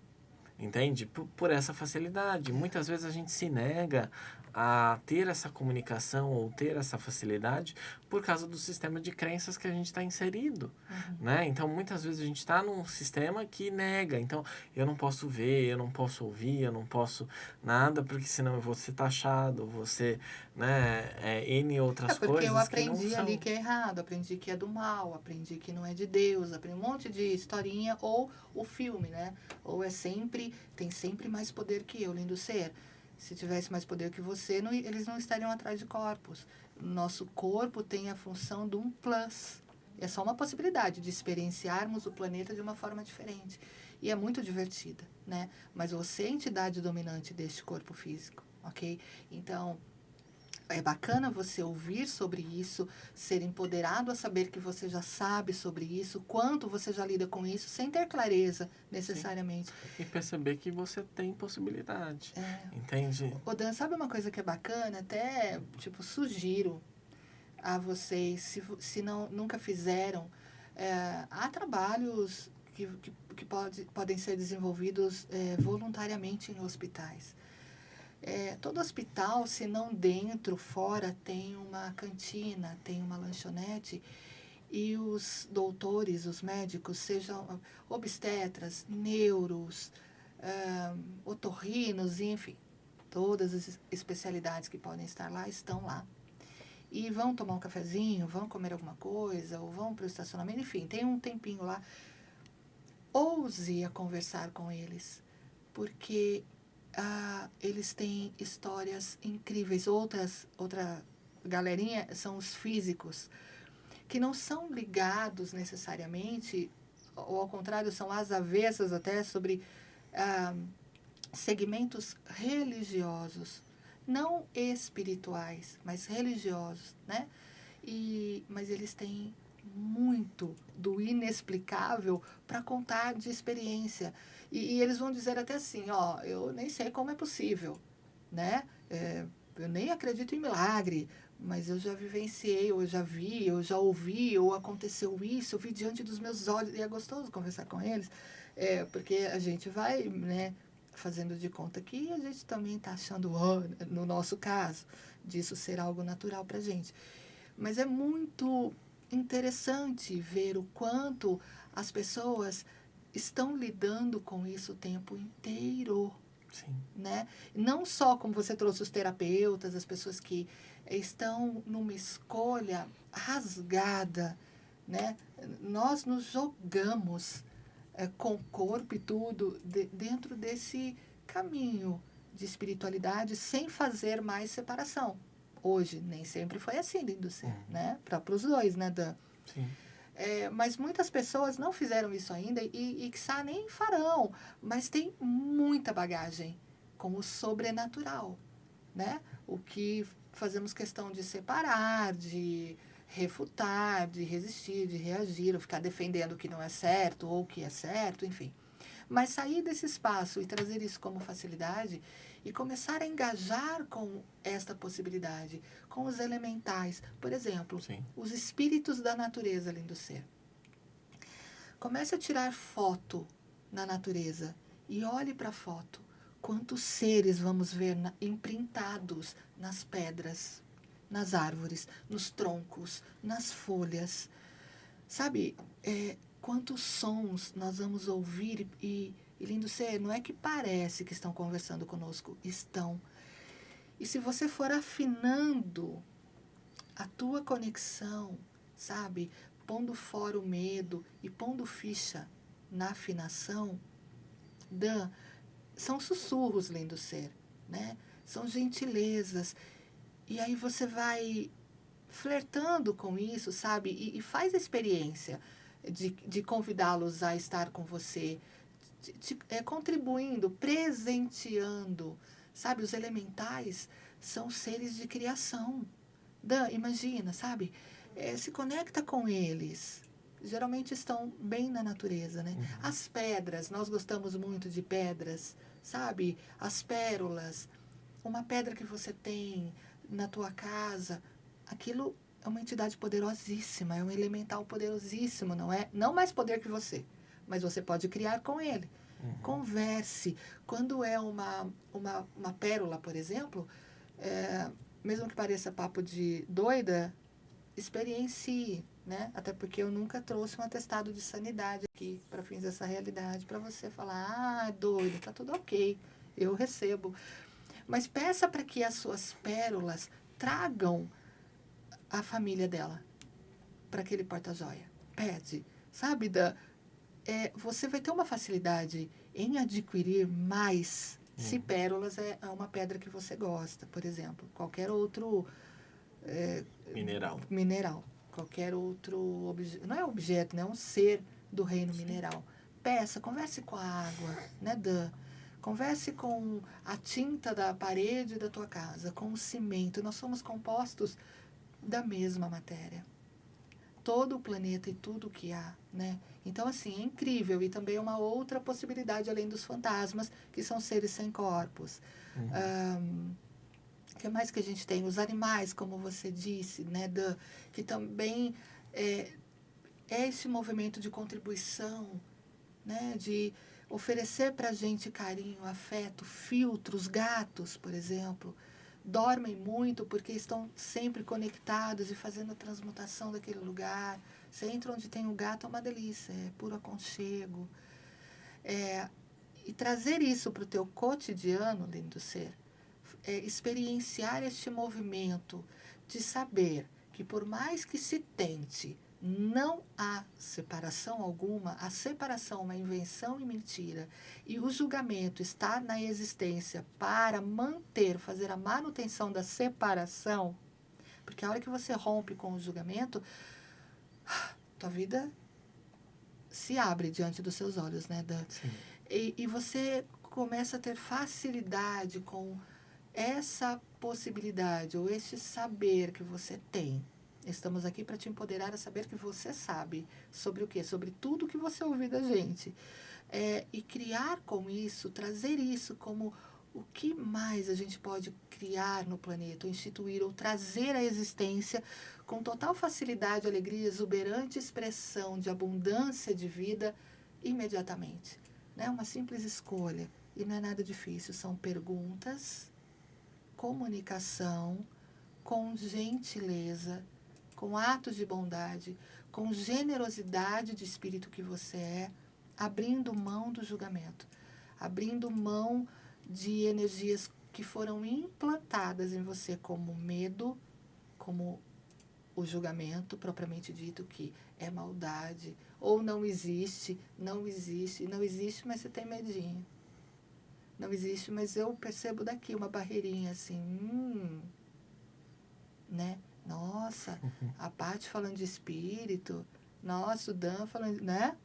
Entende? Por essa facilidade. Muitas vezes a gente se nega a ter essa comunicação ou ter essa facilidade por causa do sistema de crenças que a gente está inserido, né? Então, muitas vezes a gente está num sistema que nega. Então, eu não posso ver, eu não posso ouvir, eu não posso nada, porque senão eu vou ser taxado, vou ser, né, N É outras porque eu coisas que não aprendi ali são. que é errado, aprendi que é do mal, aprendi que não é de Deus, aprendi um monte de historinha, ou o filme, né? Ou é sempre, tem sempre mais poder que eu, lindo ser. Se tivesse mais poder que você, não, eles não estariam atrás de corpos. Nosso corpo tem a função de um plus. É só uma possibilidade de experienciarmos o planeta de uma forma diferente. E é muito divertida, né? Mas você é a entidade dominante deste corpo físico, ok? Então, é bacana você ouvir sobre isso, ser empoderado a saber que você já sabe sobre isso, quanto você já lida com isso, sem ter clareza Sim. necessariamente. E perceber que você tem possibilidade. Entende? Ô Dan, sabe uma coisa que é bacana? Até, tipo, sugiro a vocês, se não, nunca fizeram, há trabalhos que podem ser desenvolvidos voluntariamente em hospitais. Todo hospital, se não dentro, fora, tem uma cantina, tem uma lanchonete, e os doutores, os médicos, sejam obstetras, neuros, otorrinos, enfim, todas as especialidades que podem estar lá, estão lá. E vão tomar um cafezinho, vão comer alguma coisa, ou vão para o estacionamento, enfim, tem um tempinho lá. Ouse a conversar com eles, porque eles têm histórias incríveis. Outra galerinha são os físicos, que não são ligados necessariamente, ou ao contrário, são às avessas até sobre segmentos religiosos, não espirituais, mas religiosos, né? Mas eles têm muito do inexplicável para contar de experiência. E eles vão dizer até assim, ó, eu nem sei como é possível, né? Eu nem acredito em milagre, mas eu já vivenciei, ou eu já vi, eu já ouvi, ou aconteceu isso, eu vi diante dos meus olhos. E é gostoso conversar com eles, porque a gente vai, né, fazendo de conta que a gente também está achando, no nosso caso, disso ser algo natural para a gente. Mas é muito interessante ver o quanto as pessoas estão lidando com isso o tempo inteiro. Sim. Né? Não só, como você trouxe, os terapeutas, as pessoas que estão numa escolha rasgada. Né? Nós nos jogamos com o corpo e tudo dentro desse caminho de espiritualidade sem fazer mais separação. Hoje, nem sempre foi assim, lindo ser, né? Para os dois, né, Dan? Sim. Mas muitas pessoas não fizeram isso ainda e quiçá nem farão, mas tem muita bagagem com o sobrenatural, né? O que fazemos questão de separar, de refutar, de resistir, de reagir, ou ficar defendendo o que não é certo ou o que é certo, enfim. Mas sair desse espaço e trazer isso como facilidade e começar a engajar com esta possibilidade, com os elementais. Por exemplo, Sim. os espíritos da natureza, lindo ser. Comece a tirar foto na natureza e olhe para a foto. Quantos seres vamos ver imprintados nas pedras, nas árvores, nos troncos, nas folhas. Sabe, quantos sons nós vamos ouvir e lindo ser, não é que parece que estão conversando conosco, estão. E se você for afinando a tua conexão, sabe, pondo fora o medo e pondo ficha na afinação, são sussurros, lindo ser, né? São gentilezas. E aí você vai flertando com isso, sabe? E faz a experiência de convidá-los a estar com você, contribuindo, presenteando, sabe? Os elementais são seres de criação. Dan, imagina, sabe? Se conecta com eles. Geralmente estão bem na natureza, né? As pedras, nós gostamos muito de pedras, sabe? As pérolas, uma pedra que você tem na tua casa, aquilo é uma entidade poderosíssima, é um elemental poderosíssimo, não é? Não mais poder que você, mas você pode criar com ele. Converse. Quando é uma pérola, por exemplo, mesmo que pareça papo de doida, experiencie, né? Até porque eu nunca trouxe um atestado de sanidade aqui para fins dessa realidade, para você falar, doido, tá tudo ok, eu recebo. Mas peça para que as suas pérolas tragam a família dela para aquele porta-joia. Pede, sabe? Você vai ter uma facilidade em adquirir mais se pérolas é uma pedra que você gosta, por exemplo. Qualquer outro mineral. Qualquer outro objeto. Não é objeto, né? É um ser do reino mineral. Peça, converse com a água, né, Dan? Converse com a tinta da parede da tua casa, com o cimento. Nós somos compostos da mesma matéria. Todo o planeta e tudo que há, né? Então, assim, é incrível. E também é uma outra possibilidade, além dos fantasmas, que são seres sem corpos. O que mais que a gente tem? Os animais, como você disse, né? Que também é esse movimento de contribuição, né? De oferecer para a gente carinho, afeto, filtros, gatos, por exemplo, dormem muito porque estão sempre conectados e fazendo a transmutação daquele lugar. Você entra onde tem o gato, é uma delícia, é puro aconchego. E trazer isso para o teu cotidiano, lindo ser, experienciar este movimento de saber que por mais que se tente, não há separação alguma, a separação é uma invenção e mentira, e o julgamento está na existência para fazer a manutenção da separação, porque a hora que você rompe com o julgamento, tua vida se abre diante dos seus olhos, né, Dan? E você começa a ter facilidade com essa possibilidade ou este saber que você tem. Estamos aqui para te empoderar a saber que você sabe sobre o quê? Sobre tudo que você ouviu da gente. E criar com isso, trazer isso como o que mais a gente pode criar no planeta, ou instituir, ou trazer à existência com total facilidade, alegria, exuberante expressão de abundância de vida imediatamente. Né? Uma simples escolha. E não é nada difícil, são perguntas, comunicação, com gentileza, com atos de bondade, com generosidade de espírito que você é, abrindo mão do julgamento, abrindo mão de energias que foram implantadas em você como medo, como o julgamento propriamente dito, que é maldade, ou não existe, mas você tem medinho. Não existe, mas eu percebo daqui uma barreirinha assim, né? Nossa, a Paty falando de espírito, nossa, o Dan falando, né?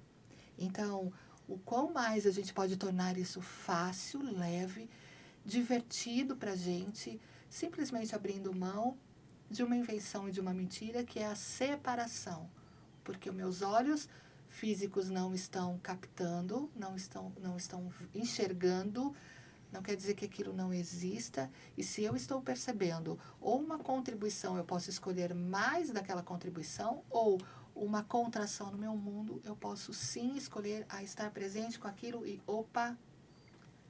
Então, o quão mais a gente pode tornar isso fácil, leve, divertido pra gente, simplesmente abrindo mão de uma invenção e de uma mentira, que é a separação. Porque os meus olhos físicos não estão captando, não estão enxergando, não quer dizer que aquilo não exista. E se eu estou percebendo ou uma contribuição, eu posso escolher mais daquela contribuição, ou uma contração no meu mundo, eu posso sim escolher a estar presente com aquilo e, opa,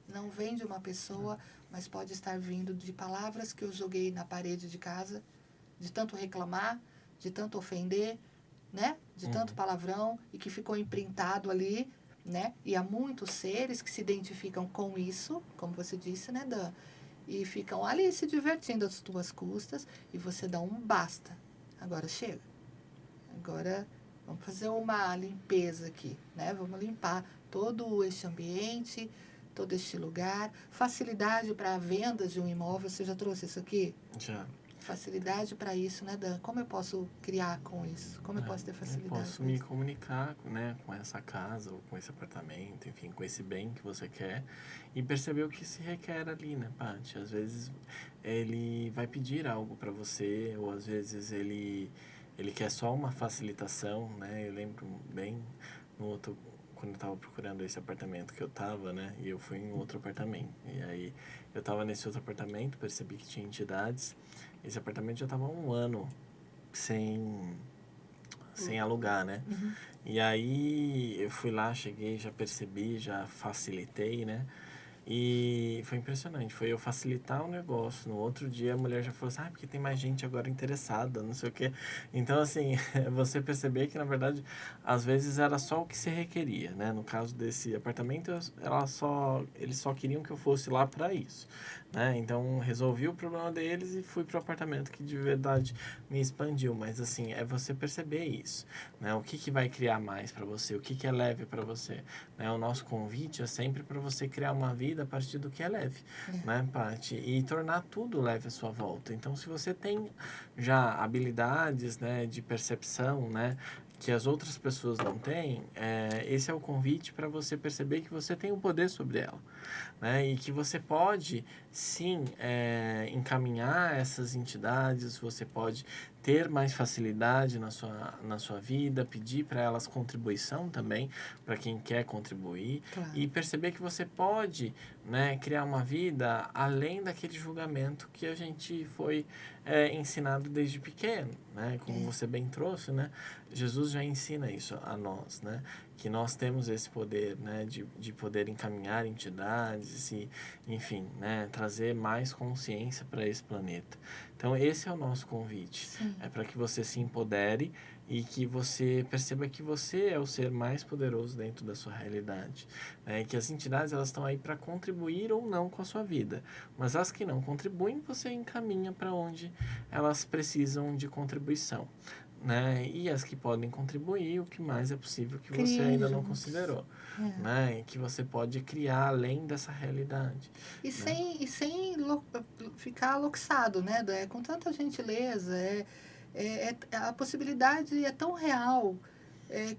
não vem de uma pessoa, mas pode estar vindo de palavras que eu joguei na parede de casa, de tanto reclamar, de tanto ofender, né? De tanto palavrão, e que ficou imprintado ali, né? E há muitos seres que se identificam com isso, como você disse, né, Dan? E ficam ali se divertindo às tuas custas, e você dá um basta. Agora chega. Agora vamos fazer uma limpeza aqui, né? Vamos limpar todo este ambiente, todo este lugar. Facilidade para a venda de um imóvel. Você já trouxe isso aqui? Já. facilidade para isso, né, Dan? Como eu posso criar com isso? Como eu posso ter Eu facilidade posso com me isso? comunicar, né, com essa casa ou com esse apartamento, enfim, com esse bem que você quer e perceber o que se requer ali, né, Paty? Às vezes ele vai pedir algo para você ou às vezes ele quer só uma facilitação, né? Eu lembro bem no outro quando eu estava procurando esse apartamento que eu estava, né? E eu fui em outro apartamento. E aí eu estava nesse outro apartamento, percebi que tinha entidades. Esse apartamento já estava há um ano sem alugar, né? Uhum. E aí eu fui lá, cheguei, já percebi, já facilitei, né? E foi impressionante, foi eu facilitar o negócio. No outro dia a mulher já falou assim, porque tem mais gente agora interessada, não sei o quê. Então, assim, você perceber que, na verdade, às vezes era só o que se requeria, né? No caso desse apartamento, eles só queriam que eu fosse lá para isso, né? Então, resolvi o problema deles e fui pro apartamento que de verdade me expandiu. Mas, assim, é você perceber isso, né? O que vai criar mais para você, o que é leve para você, né? O nosso convite é sempre para você criar uma vida a partir do que é leve, né, Paty? E tornar tudo leve à sua volta. Então, se você tem já habilidades, né, de percepção, né, que as outras pessoas não têm, esse é o convite para você perceber que você tem o poder sobre ela, né? E que você pode, sim, encaminhar essas entidades, você pode ter mais facilidade na sua vida, pedir para elas contribuição também, para quem quer contribuir, Claro. e perceber que você pode, né, criar uma vida além daquele julgamento que a gente foi ensinado desde pequeno, né? Como você bem trouxe, né? Jesus já ensina isso a nós, né? Que nós temos esse poder, né, de poder encaminhar entidades e, enfim, né, trazer mais consciência para esse planeta. Então, esse é o nosso convite. Sim. É para que você se empodere e que você perceba que você é o ser mais poderoso dentro da sua realidade. E que as entidades elas estão aí para contribuir ou não com a sua vida. Mas as que não contribuem, você encaminha para onde elas precisam de contribuição, né? E as que podem contribuir, o que mais é possível que você ainda não considerou, né? Que você pode criar além dessa realidade. E sem ficar aloxado, né? Com tanta gentileza, a possibilidade é tão real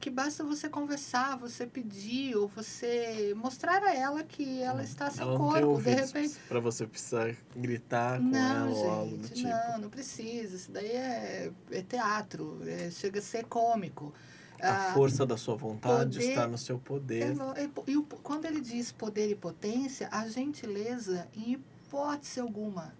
que basta você conversar, você pedir ou você mostrar a ela que ela está sem Ela não corpo, tem de ouvidos repente. para você precisar gritar com Não, ela ou algo do gente, tipo. não precisa. Isso daí é teatro, chega a ser cômico. A força da sua vontade está no seu poder. Quando ele diz poder e potência, a gentileza, em hipótese alguma,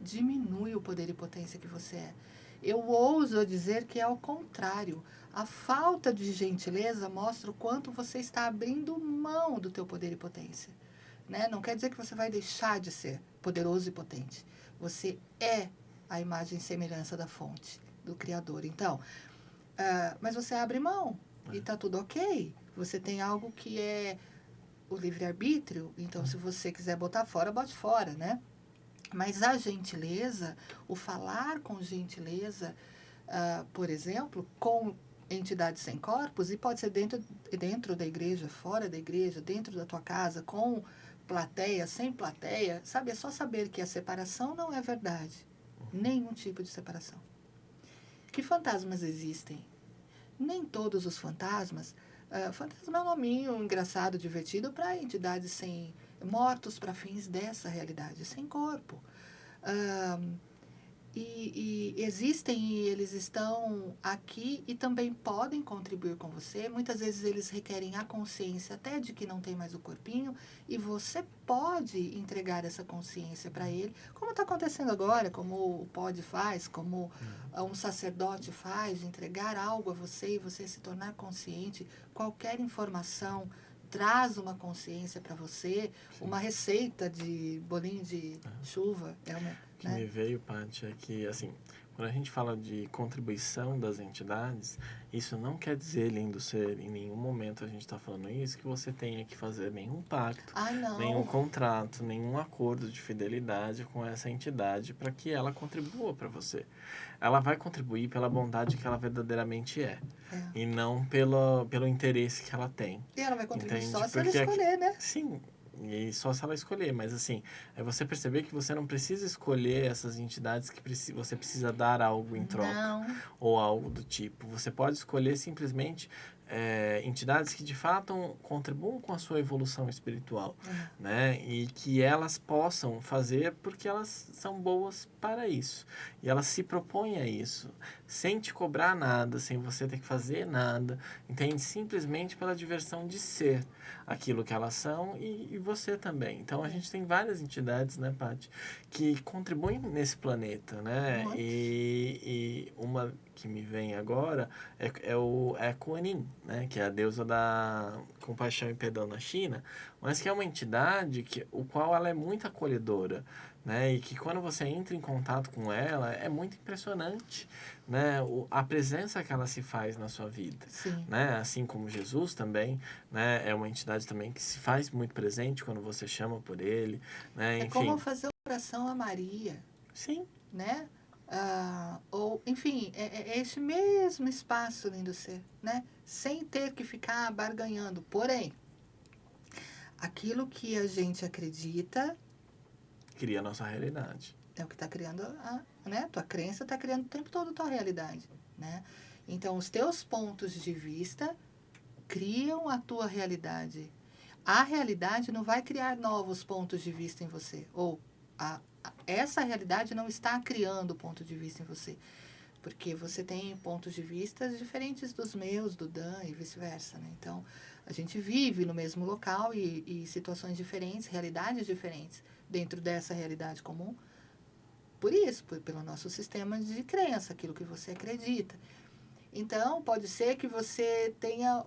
diminui o poder e potência que você é. Eu ouso dizer que é ao contrário. A falta de gentileza mostra o quanto você está abrindo mão do teu poder e potência. Né? Não quer dizer que você vai deixar de ser poderoso e potente. Você é a imagem e semelhança da fonte, do Criador. Então, mas você abre mão e está tudo ok. Você tem algo que é o livre-arbítrio. Então, se você quiser botar fora, bote fora, né? Mas a gentileza, o falar com gentileza, por exemplo, com entidades sem corpos, e pode ser dentro da igreja, fora da igreja, dentro da tua casa, com plateia, sem plateia, sabe? É só saber que a separação não é verdade. Nenhum tipo de separação. Que fantasmas existem? Nem todos os fantasmas. Fantasma é um nominho engraçado, divertido para entidades sem mortos para fins dessa realidade, sem corpo. E existem e eles estão aqui e também podem contribuir com você. Muitas vezes eles requerem a consciência até de que não tem mais o corpinho e você pode entregar essa consciência para ele, como está acontecendo agora, como o POD faz, como um sacerdote faz, entregar algo a você e você se tornar consciente. Qualquer informação traz uma consciência para você. Sim. Uma receita de bolinho de chuva O que me veio, Paty, é que, assim, quando a gente fala de contribuição das entidades, isso não quer dizer, lindo ser, em nenhum momento a gente está falando isso, que você tenha que fazer nenhum pacto, nenhum contrato, nenhum acordo de fidelidade com essa entidade para que ela contribua para você. Ela vai contribuir pela bondade que ela verdadeiramente é. E não pelo interesse que ela tem. E ela vai contribuir, entende? Só se Porque ela escolher, né? Sim, E só se ela escolher, mas assim, é você perceber que você não precisa escolher essas entidades que você precisa dar algo em troca, Não. ou algo do tipo. Você pode escolher simplesmente entidades que de fato contribuam com a sua evolução espiritual, né? E que elas possam fazer porque elas são boas para isso. E elas se propõem a isso, sem te cobrar nada, sem você ter que fazer nada, entende? Simplesmente pela diversão de ser aquilo que elas são e você também. Então, a gente tem várias entidades, né, Paty, que contribuem nesse planeta, né? E uma que me vem agora é a Kuan Yin, né? Que é a deusa da compaixão e perdão na China, mas que é uma entidade o qual ela é muito acolhedora, né? E que quando você entra em contato com ela, é muito impressionante, né? A presença que ela se faz na sua vida, Sim. né? Assim como Jesus também, né? É uma entidade também que se faz muito presente quando você chama por ele, né? É Enfim. como fazer oração a Maria. Sim. Né? Ou, enfim, é esse mesmo espaço, lindo ser, né? Sem ter que ficar barganhando. Porém, aquilo que a gente acredita cria a nossa realidade. é o que está criando, né? Tua crença está criando o tempo todo a tua realidade, né? Então, os teus pontos de vista criam a tua realidade. A realidade não vai criar novos pontos de vista em você. Ou essa realidade não está criando ponto de vista em você. Porque você tem pontos de vista diferentes dos meus, do Dan e vice-versa, né? Então, a gente vive no mesmo local e situações diferentes, realidades diferentes dentro dessa realidade comum. Por isso, pelo nosso sistema de crença, aquilo que você acredita. Então, pode ser que você tenha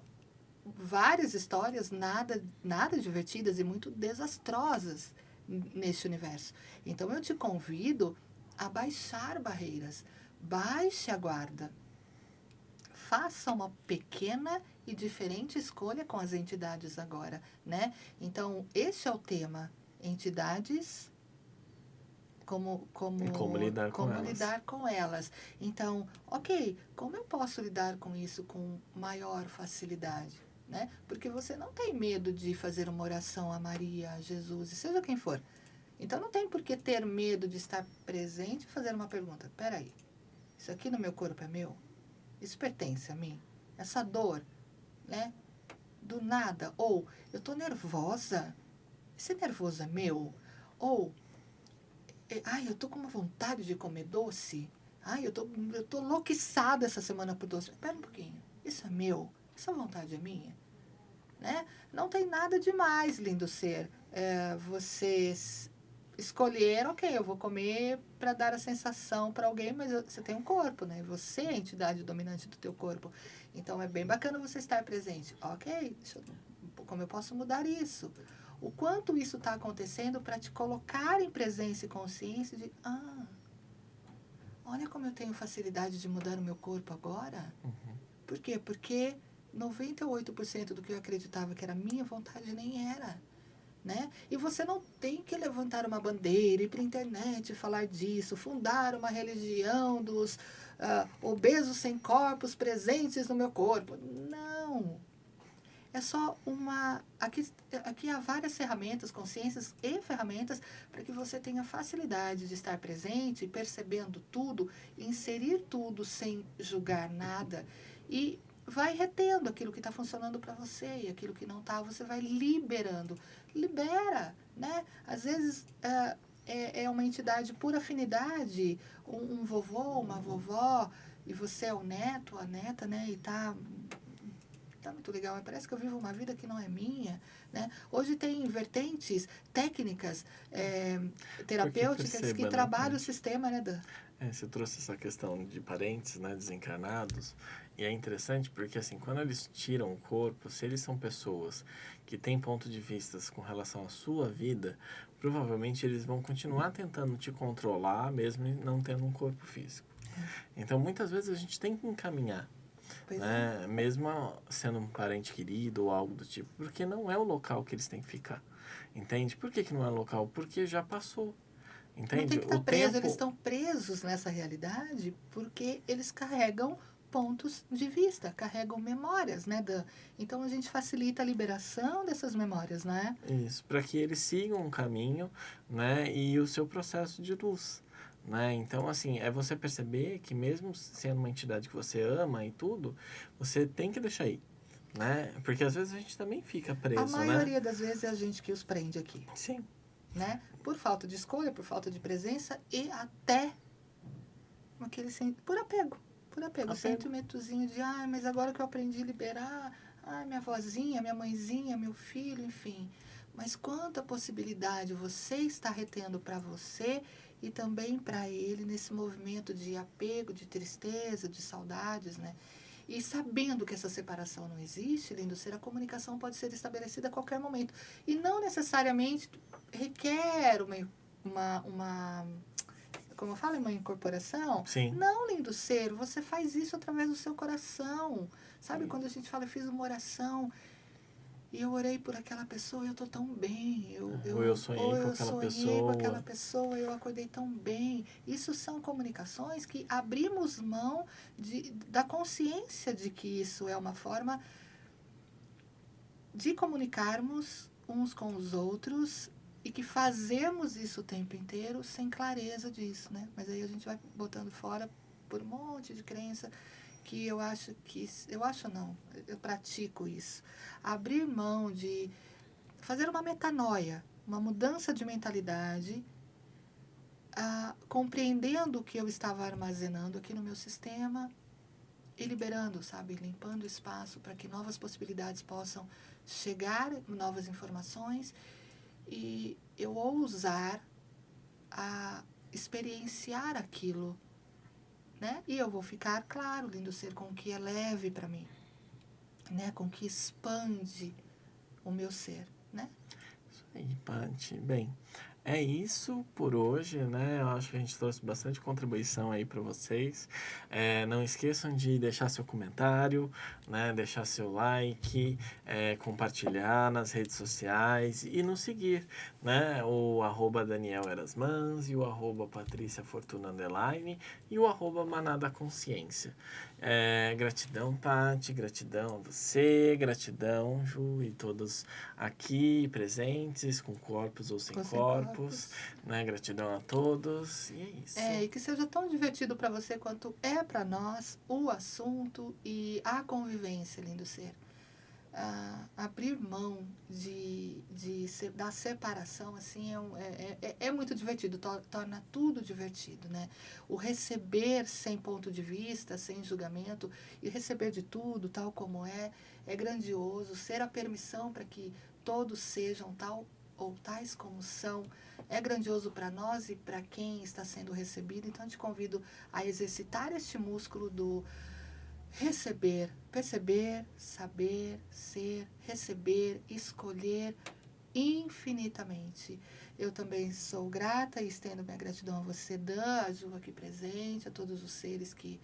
várias histórias nada divertidas e muito desastrosas neste universo. Então, eu te convido a baixar barreiras. Baixe a guarda. Faça uma pequena e diferente escolha com as entidades agora, né? Então, esse é o tema. Entidades, como lidar com elas. Então, ok, como eu posso lidar com isso com maior facilidade? Né? Porque você não tem medo de fazer uma oração a Maria, a Jesus, seja quem for. Então, não tem por que ter medo de estar presente e fazer uma pergunta. Peraí, isso aqui no meu corpo é meu? Isso pertence a mim? Essa dor, né? Do nada. Ou, eu tô nervosa. Esse nervoso é meu? Ou, eu tô com uma vontade de comer doce. Eu tô enlouquiçada essa semana por doce. Espera um pouquinho. Isso é meu? Essa vontade é minha? Né? Não tem nada demais, lindo ser. Você escolher, ok, eu vou comer para dar a sensação para alguém, mas você tem um corpo, né? Você é a entidade dominante do teu corpo. Então, é bem bacana você estar presente. Ok, como eu posso mudar isso? O quanto isso está acontecendo para te colocar em presença e consciência de, olha como eu tenho facilidade de mudar o meu corpo agora. Por quê? Porque 98% do que eu acreditava que era minha vontade nem era. Né? E você não tem que levantar uma bandeira, ir para a internet falar disso, fundar uma religião dos obesos sem corpos presentes no meu corpo. Não. É só uma... Aqui há várias ferramentas, consciências e ferramentas para que você tenha facilidade de estar presente, percebendo tudo, inserir tudo sem julgar nada e vai retendo aquilo que está funcionando para você e aquilo que não está, você vai liberando. Libera, né? Às vezes é uma entidade por afinidade, um vovô, uma vovó, e você é o neto, a neta, né? E tá muito legal, mas parece que eu vivo uma vida que não é minha, né? Hoje tem vertentes técnicas, terapêuticas que trabalham o sistema, né, Dan? Você trouxe essa questão de parentes, né, desencarnados, e é interessante porque, assim, quando eles tiram o corpo, se eles são pessoas que têm ponto de vista com relação à sua vida, provavelmente eles vão continuar tentando te controlar, mesmo não tendo um corpo físico. Então, muitas vezes a gente tem que encaminhar, né? Mesmo sendo um parente querido ou algo do tipo, porque não é o local que eles têm que ficar, entende? Por que não é o local? Porque já passou, entende? Não tem que estar preso, eles estão presos nessa realidade porque eles carregam pontos de vista, carregam memórias, né, Dan? Então, a gente facilita a liberação dessas memórias, né? Isso, para que eles sigam um caminho, né, e o seu processo de luz, né? Então, assim, é você perceber que mesmo sendo uma entidade que você ama e tudo, você tem que deixar ir, né? Porque às vezes a gente também fica A preso, maioria né? das vezes é a gente que os prende aqui, Sim. né? Por falta de escolha, por falta de presença e até por apego. Por apego. Apego. Sentimentozinho de, mas agora que eu aprendi a liberar, minha vozinha, minha mãezinha, meu filho, enfim. Mas quanta possibilidade você está retendo para você e também para ele nesse movimento de apego, de tristeza, de saudades, né? E sabendo que essa separação não existe, lindo ser, a comunicação pode ser estabelecida a qualquer momento. E não necessariamente requer uma como eu falo, uma incorporação. Sim. Não, lindo ser, você faz isso através do seu coração. Sabe, quando a gente fala, eu fiz uma oração e eu orei por aquela pessoa e eu estou tão bem. Ou eu sonhei com aquela pessoa. Com aquela pessoa, eu acordei tão bem. Isso são comunicações que abrimos mão da consciência de que isso é uma forma de comunicarmos uns com os outros e que fazemos isso o tempo inteiro sem clareza disso, né? Mas aí a gente vai botando fora por um monte de crença que eu pratico isso. Abrir mão de fazer uma metanoia, uma mudança de mentalidade, compreendendo o que eu estava armazenando aqui no meu sistema e liberando, sabe? Limpando o espaço para que novas possibilidades possam chegar, novas informações, e eu ousar a experienciar aquilo, né? E eu vou ficar, claro, lindo ser, com o que é leve para mim, né? Com o que expande o meu ser, né? Isso aí, Paty. Bem, é isso por hoje, né? Eu acho que a gente trouxe bastante contribuição aí para vocês. Não esqueçam de deixar seu comentário, né? Deixar seu like, compartilhar nas redes sociais e nos seguir, né? O @DanielErasmans e o @PatriciaFortuna_ e o @ManadaConsciência. Gratidão, Paty, gratidão a você, gratidão, Ju, e todos aqui presentes, com corpos ou sem corpos, né? Gratidão a todos, e é isso. E que seja tão divertido para você quanto é para nós o assunto e a convivência, lindo ser. Abrir mão da separação, assim, é muito divertido, torna tudo divertido, né? O receber sem ponto de vista, sem julgamento, e receber de tudo, tal como é grandioso. Ser a permissão para que todos sejam tal ou tais como são, é grandioso para nós e para quem está sendo recebido. Então, eu te convido a exercitar este músculo do receber, perceber, saber, ser, receber, escolher infinitamente. Eu também sou grata e estendo minha gratidão a você, Dan, a Ju aqui presente, a todos os seres que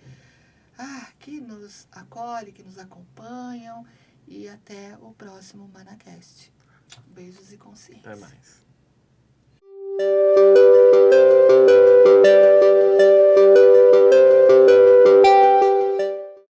nos acolhem, que nos acompanham, e até o próximo Manacast. Beijos e consciência. Até mais.